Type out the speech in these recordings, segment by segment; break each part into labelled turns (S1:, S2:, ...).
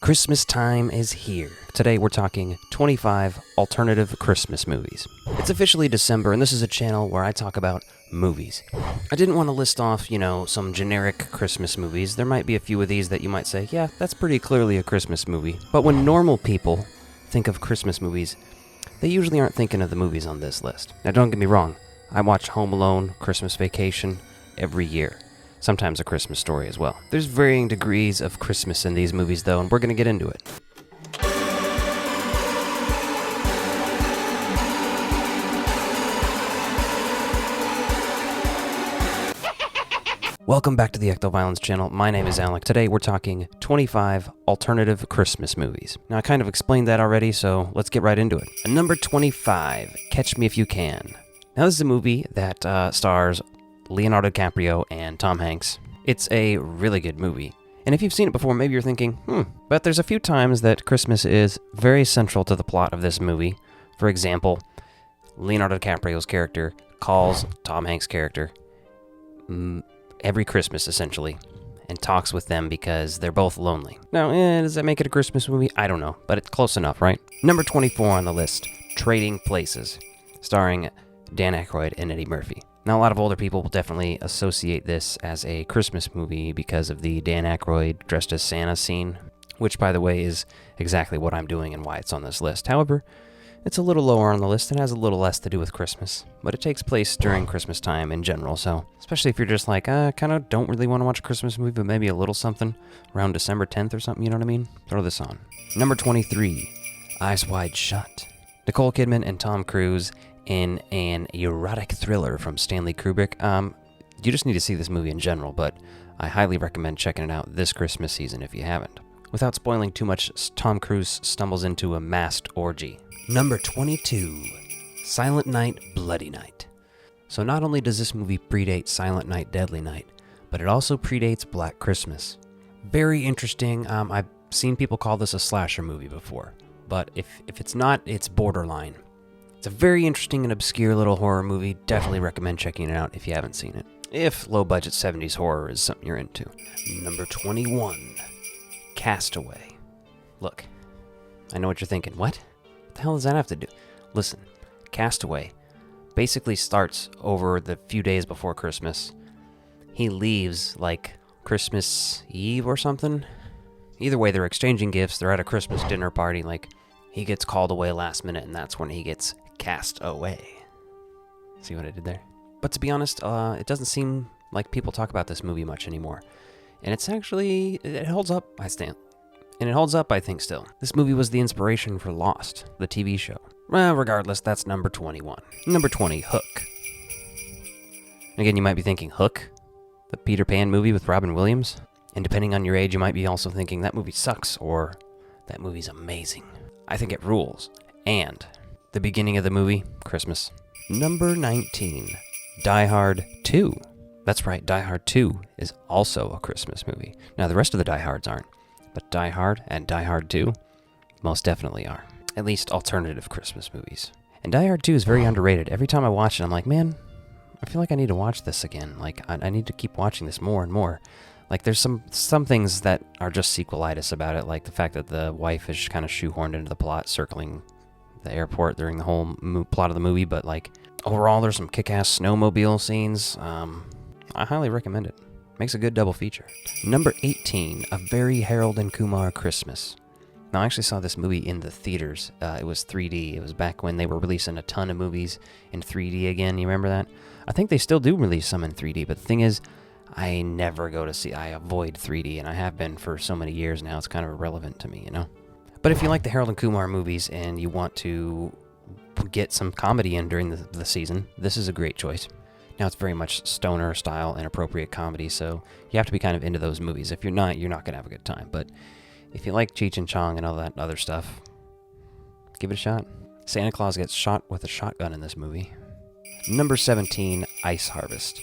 S1: Christmas time is here. Today we're talking 25 alternative Christmas movies. It's officially December, and this is a channel where I talk about movies. I didn't want to list off, some generic Christmas movies. There might be a few of these that you might say, yeah, that's pretty clearly a Christmas movie. But when normal people think of Christmas movies, they usually aren't thinking of the movies on this list. Now don't get me wrong, I watch Home Alone, Christmas Vacation every year. Sometimes A Christmas Story as well. There's varying degrees of Christmas in these movies, though, and we're going to get into it. Welcome back to the Ectoviolence channel. My name is Alec. Today we're talking 25 alternative Christmas movies. Now, I kind of explained that already, so let's get right into it. Number 25, Catch Me If You Can. Now, this is a movie that stars Leonardo DiCaprio and Tom Hanks. It's a really good movie. And if you've seen it before, maybe you're thinking, but there's a few times that Christmas is very central to the plot of this movie. For example, Leonardo DiCaprio's character calls Tom Hanks' character every Christmas, essentially, and talks with them because they're both lonely. Now, does that make it a Christmas movie? I don't know, but it's close enough, right? Number 24 on the list, Trading Places, starring Dan Aykroyd and Eddie Murphy. Now, a lot of older people will definitely associate this as a Christmas movie because of the Dan Aykroyd dressed as Santa scene, which, by the way, is exactly what I'm doing and why it's on this list. However, it's a little lower on the list and has a little less to do with Christmas, but it takes place during Christmas time in general, so especially if you're just like, kind of don't really want to watch a Christmas movie, but maybe a little something around December 10th or something, you know what I mean? Throw this on. Number 23, Eyes Wide Shut. Nicole Kidman and Tom Cruise in an erotic thriller from Stanley Kubrick. You just need to see this movie in general, but I highly recommend checking it out this Christmas season if you haven't. Without spoiling too much, Tom Cruise stumbles into a masked orgy. Number 22, Silent Night, Bloody Night. So not only does this movie predate Silent Night, Deadly Night, but it also predates Black Christmas. Very interesting. I've seen people call this a slasher movie before, but if it's not, it's borderline. It's a very interesting and obscure little horror movie. Definitely recommend checking it out if you haven't seen it, if low-budget 70s horror is something you're into. Number 21, Castaway. Look, I know what you're thinking. What the hell does that have to do? Listen, Castaway basically starts over the few days before Christmas. He leaves like Christmas Eve or something. Either way, they're exchanging gifts. They're at a Christmas dinner party. He gets called away last minute, and that's when he gets cast away. See what I did there? But to be honest, it doesn't seem like people talk about this movie much anymore. And it holds up, And it holds up, I think, still. This movie was the inspiration for Lost, the TV show. Well, regardless, that's number 21. Number 20, Hook. Again, you might be thinking, Hook? The Peter Pan movie with Robin Williams? And depending on your age, you might be also thinking, that movie sucks, or that movie's amazing. I think it rules. And the beginning of the movie, Christmas. Number 19, Die Hard 2. That's right, Die Hard 2 is also a Christmas movie. Now, the rest of the Die Hards aren't, but Die Hard and Die Hard 2 most definitely are. At least alternative Christmas movies. And Die Hard 2 is very underrated. Every time I watch it, I'm like, man, I feel like I need to watch this again. I need to keep watching this more and more. There's some things that are just sequelitis about it, like the fact that the wife is kind of shoehorned into the plot, circling the airport during the whole plot of the movie, but overall there's some kick-ass snowmobile scenes. I highly recommend it. Makes a good double feature. Number 18, A Very Harold and Kumar Christmas. Now, I actually saw this movie in the theaters. It was 3D. It was back when they were releasing a ton of movies in 3D again. You remember that? I think they still do release some in 3D, but the thing is, I never go to see. I avoid 3D, and I have been for so many years now. It's kind of irrelevant to me, But if you like the Harold and Kumar movies and you want to get some comedy in during the season, this is a great choice. Now, it's very much stoner style and appropriate comedy, so you have to be kind of into those movies. If you're not going to have a good time. But if you like Cheech and Chong and all that other stuff, give it a shot. Santa Claus gets shot with a shotgun in this movie. Number 17, Ice Harvest.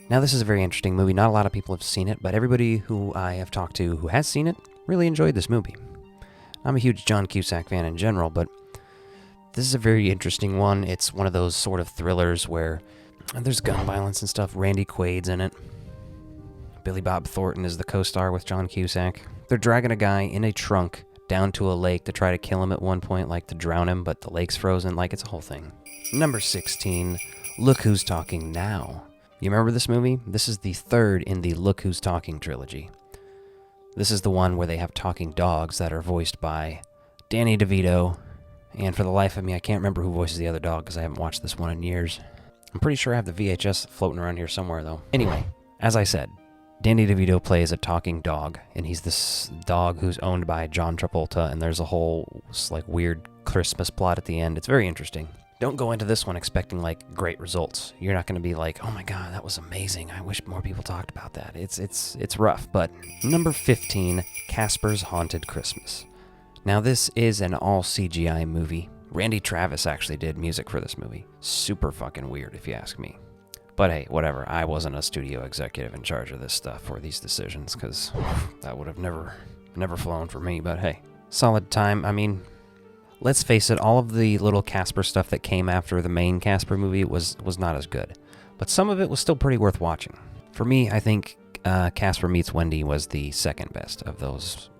S1: Now, this is a very interesting movie. Not a lot of people have seen it, but everybody who I have talked to who has seen it really enjoyed this movie. I'm a huge John Cusack fan in general, but this is a very interesting one. It's one of those sort of thrillers where there's gun violence and stuff. Randy Quaid's in it. Billy Bob Thornton is the co-star with John Cusack. They're dragging a guy in a trunk down to a lake to try to kill him at one point, like to drown him, but the lake's frozen. Like, it's a whole thing. Number 16, Look Who's Talking Now. You remember this movie? This is the third in the Look Who's Talking trilogy. This is the one where they have talking dogs that are voiced by Danny DeVito. And for the life of me, I can't remember who voices the other dog because I haven't watched this one in years. I'm pretty sure I have the VHS floating around here somewhere, though. Anyway, as I said, Danny DeVito plays a talking dog, and he's this dog who's owned by John Travolta, and there's a whole, like, weird Christmas plot at the end. It's very interesting. Don't go into this one expecting, like, great results. You're not going to be like, oh my god, that was amazing. I wish more people talked about that. It's rough. But number 15, Casper's Haunted Christmas. Now, this is an all CGI movie. Randy Travis actually did music for this movie. Super fucking weird, if you ask me. But hey, whatever. I wasn't a studio executive in charge of this stuff or these decisions, because that would have never flown for me. But hey, solid time. I mean, let's face it, all of the little Casper stuff that came after the main Casper movie was not as good. But some of it was still pretty worth watching. For me, I think Casper Meets Wendy was the second best of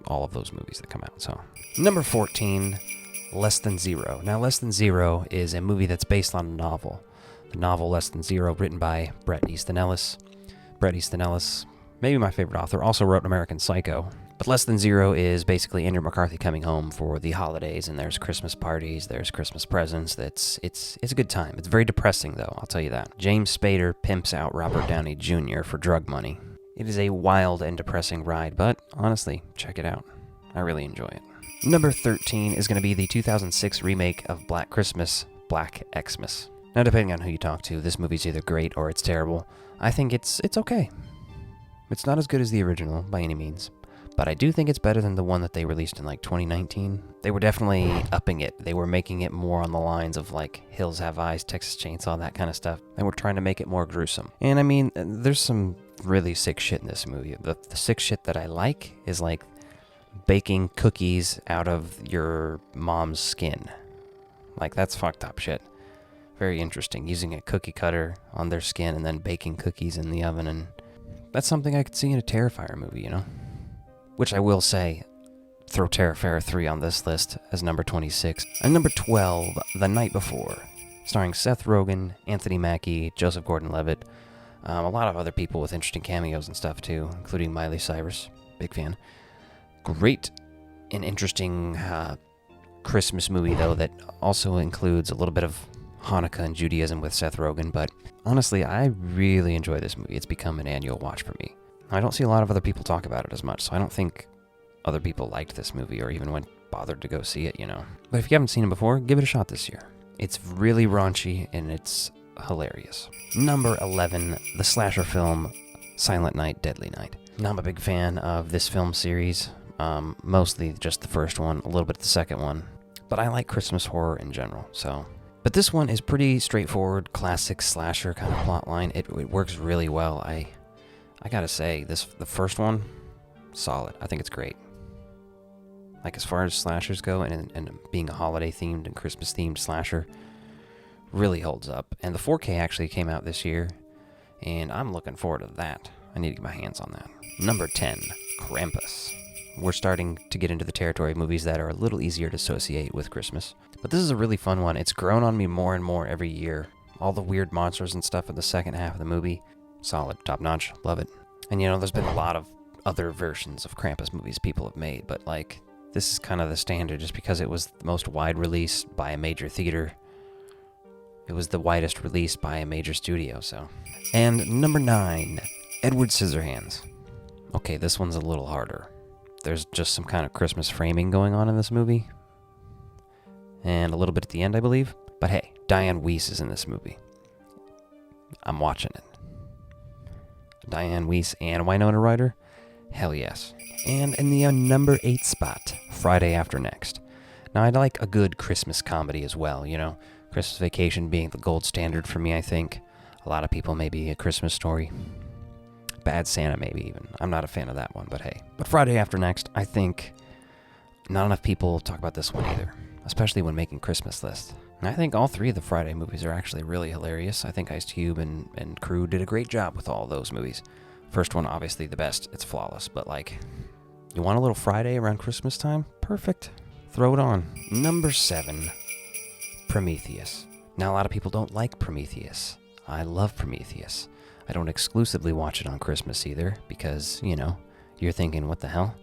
S1: all of those movies that come out. So, number 14, Less Than Zero. Now, Less Than Zero is a movie that's based on a novel. The novel Less Than Zero, written by Bret Easton Ellis. Bret Easton Ellis, maybe my favorite author, also wrote American Psycho. But Less Than Zero is basically Andrew McCarthy coming home for the holidays, and there's Christmas parties, there's Christmas presents. It's a good time. It's very depressing, though, I'll tell you that. James Spader pimps out Robert Downey Jr. for drug money. It is a wild and depressing ride, but honestly, check it out. I really enjoy it. Number 13 is going to be the 2006 remake of Black Christmas, Black Xmas. Now, depending on who you talk to, this movie's either great or it's terrible. I think it's okay. It's not as good as the original, by any means. But I do think it's better than the one that they released in, like, 2019. They were definitely upping it. They were making it more on the lines of, like, Hills Have Eyes, Texas Chainsaw, that kind of stuff. They were trying to make it more gruesome. And, I mean, there's some really sick shit in this movie. The sick shit that I like is, like, baking cookies out of your mom's skin. Like, that's fucked up shit. Very interesting, using a cookie cutter on their skin and then baking cookies in the oven, and that's something I could see in a Terrifier movie, you know? Which I will say, throw Terrifier 3 on this list as number 26. And number 12, The Night Before, starring Seth Rogen, Anthony Mackie, Joseph Gordon-Levitt, a lot of other people with interesting cameos and stuff too, including Miley Cyrus, big fan. Great and interesting Christmas movie, though, that also includes a little bit of Hanukkah and Judaism with Seth Rogen, but honestly, I really enjoy this movie. It's become an annual watch for me. I don't see a lot of other people talk about it as much, so I don't think other people liked this movie or even went bothered to go see it, you know. But if you haven't seen it before, give it a shot this year. It's really raunchy and it's hilarious. Number 11, the slasher film Silent Night, Deadly Night. Now, I'm a big fan of this film series, mostly just the first one, a little bit of the second one, but I like Christmas horror in general, so... But this one is pretty straightforward, classic slasher kind of plot line. It works really well. I gotta say, the first one, solid. I think it's great. Like, as far as slashers go, and being a holiday-themed and Christmas-themed slasher, really holds up. And the 4K actually came out this year, and I'm looking forward to that. I need to get my hands on that. Number 10, Krampus. We're starting to get into the territory of movies that are a little easier to associate with Christmas. But this is a really fun one. It's grown on me more and more every year. All the weird monsters and stuff in the second half of the movie, solid, top-notch, love it. And, you know, there's been a lot of other versions of Krampus movies people have made, but, like, this is kind of the standard just because it was the most wide release by a major theater. It was the widest release by a major studio, so. And number 9, Edward Scissorhands. Okay, this one's a little harder. There's just some kind of Christmas framing going on in this movie. And a little bit at the end, I believe. But hey, Diane Weiss is in this movie. I'm watching it. Diane Weiss and Winona Ryder? Hell yes. And in the number 8 spot, Friday After Next. Now, I'd like a good Christmas comedy as well, you know. Christmas Vacation being the gold standard for me, I think. A lot of people, maybe A Christmas Story. Bad Santa, maybe even. I'm not a fan of that one, but hey. But Friday After Next, I think not enough people talk about this one either, especially when making Christmas lists. And I think all 3 of the Friday movies are actually really hilarious. I think Ice Cube and crew did a great job with all those movies. First one, obviously the best. It's flawless, but like, You want a little Friday around Christmas time? Perfect. Throw it on. Number 7, Prometheus. Now, a lot of people don't like Prometheus. I love Prometheus. I don't exclusively watch it on Christmas either, because, you're thinking, what the hell?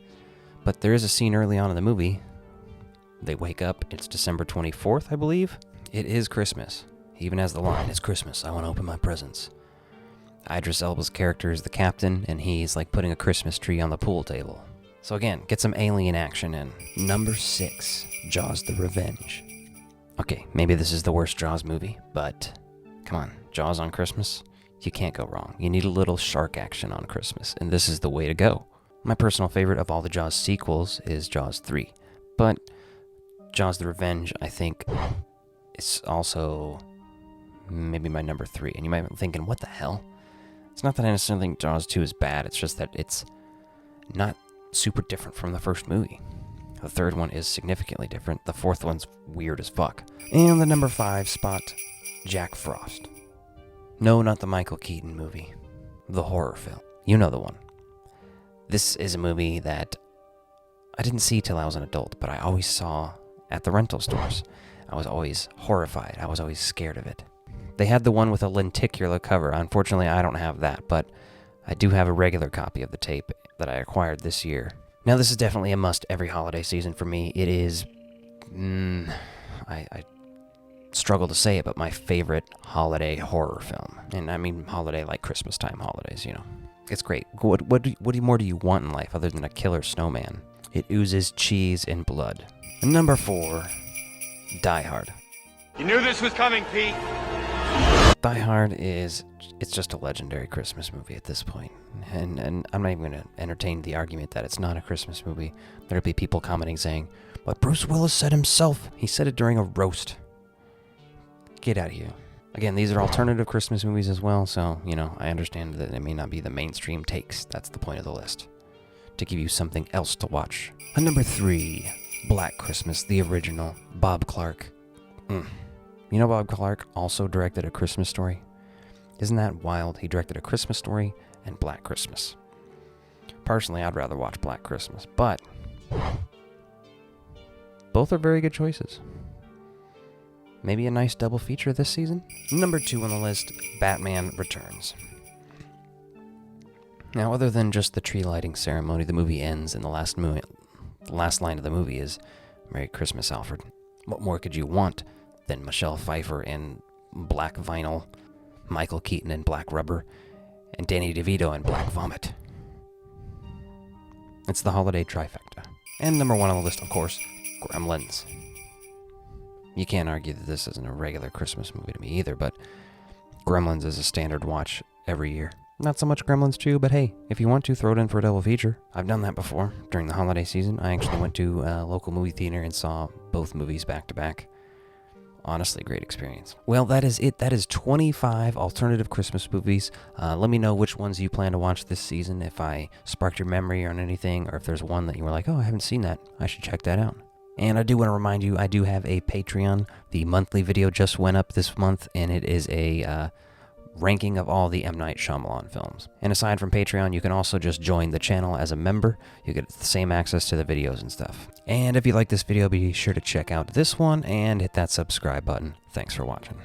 S1: But there is a scene early on in the movie. They wake up, it's December 24th, I believe. It is Christmas. He even has the line, "It's Christmas, I want to open my presents." Idris Elba's character is the captain, and he's like putting a Christmas tree on the pool table. So again, get some alien action in. Number 6, Jaws: The Revenge. Okay, maybe this is the worst Jaws movie, but come on, Jaws on Christmas? You can't go wrong. You need a little shark action on Christmas, and this is the way to go. My personal favorite of all the Jaws sequels is Jaws 3, but Jaws: The Revenge, I think, is also maybe my number 3. And you might be thinking, what the hell? It's not that I necessarily think Jaws 2 is bad, it's just that it's not super different from the first movie. The third one is significantly different. The fourth one's weird as fuck. And the number 5 spot, Jack Frost. No, not the Michael Keaton movie. The horror film. You know the one. This is a movie that I didn't see till I was an adult, but I always saw at the rental stores. I was always horrified. I was always scared of it. They had the one with a lenticular cover. Unfortunately, I don't have that, but I do have a regular copy of the tape that I acquired this year. Now, this is definitely a must every holiday season for me. It is, I struggle to say it, but my favorite holiday horror film. And I mean holiday like Christmas time holidays, It's great. What more do you want in life other than a killer snowman? It oozes cheese and blood. And number 4, Die Hard.
S2: You knew this was coming, Pete.
S1: Die Hard it's just a legendary Christmas movie at this point. And I'm not even going to entertain the argument that it's not a Christmas movie. There'll be people commenting saying, but Bruce Willis said himself. He said it during a roast. Get out of here. Again, these are alternative Christmas movies as well, so, I understand that it may not be the mainstream takes. That's the point of the list. To give you something else to watch. And number 3, Black Christmas, the original, Bob Clark. You know Bob Clark also directed A Christmas Story? Isn't that wild? He directed A Christmas Story and Black Christmas. Personally, I'd rather watch Black Christmas, but both are very good choices. Maybe a nice double feature this season? Number 2 on the list, Batman Returns. Now, other than just the tree lighting ceremony, the movie ends, and the last line of the movie is, "Merry Christmas, Alfred." What more could you want than Michelle Pfeiffer in black vinyl, Michael Keaton in black rubber, and Danny DeVito in black vomit? It's the holiday trifecta. And number 1 on the list, of course, Gremlins. You can't argue that this isn't a regular Christmas movie to me either, but Gremlins is a standard watch every year. Not so much Gremlins 2, but hey, if you want to, throw it in for a double feature. I've done that before. During the holiday season, I actually went to a local movie theater and saw both movies back to back. Honestly, great experience. Well, that is it. That is 25 alternative Christmas movies. Let me know which ones you plan to watch this season, if I sparked your memory on anything, or if there's one that you were like, oh, I haven't seen that. I should check that out. And I do want to remind you, I do have a Patreon. The monthly video just went up this month, and it is a ranking of all the M. Night Shyamalan films. And aside from Patreon, you can also just join the channel as a member. You get the same access to the videos and stuff. And if you like this video, be sure to check out this one and hit that subscribe button. Thanks for watching.